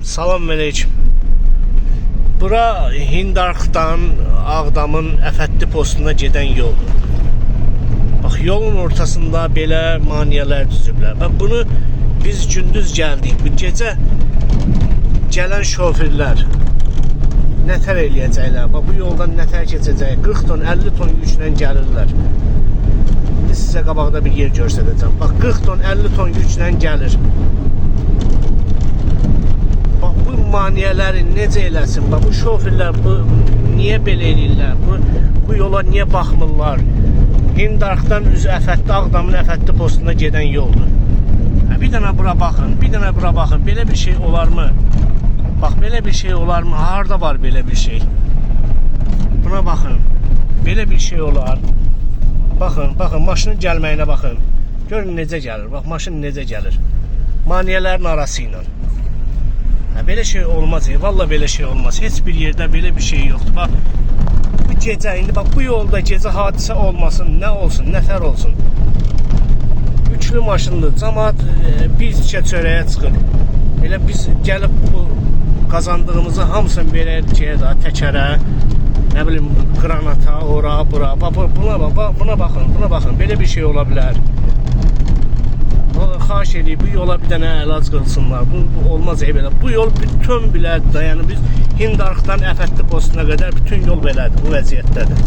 Salam aleyküm. Bura Hindarxdan Ağdamın Əfətli postuna gedən yoldur. Bax, yolun ortasında belə maneələr düzüblər. Bax, bunu biz gündüz gəldik. Bu gecə gələn şoförlər nətər eləyəcəklər? Bax, bu yoldan nətər keçəcək? 40 ton, 50 ton yüklə gəlirlər. İndi sizə qabaqda bir yer göstərəcəm. Bax, 40 ton, 50 ton yüklə gəlir. Bax, bu maneələri necə eləsin? Bax, bu şoförlər niyə belə eləyirlər? Bu yola niyə baxmırlar? Hindarxdan üzü Əfətli, Ağdamın Əfətli postuna gedən yoldur. Bir dənə bura baxın, bir dənə bura baxın. Belə bir şey olarmı? Bax, belə bir şey olarmı? Harda var belə bir şey? Buna baxın. Belə bir şey olar. Baxın, baxın, maşının gəlməyinə baxın. Görün necə gəlir. Bax, maşın necə gəlir. Maneələrin arası ilə. Belə şey olmaz. Vallahi belə şey olmaz. Heç bir yerdə belə bir şey yoxdur. Bax, bu gecə, indi bax, bu yolda gecə hadisə olmasın, nə olsun, nətər olsun. Yüklü maşındır. Cəmaət bir tikə çörəyə çıxır. Elə biz gəlib bu qazandığımızı hamısını verək təkərə, nə bilim, qranata, ora, bura. Buna baxın. Belə bir şey ola bilər. Xahiş edib, bu yola bir dənə əlac qılsınlar. Bu olmaz belə. Bu yol bütün belədir. Yəni biz Hindarxdan Əfətli postuna qədər bütün yol belədir, bu vəziyyətdədir.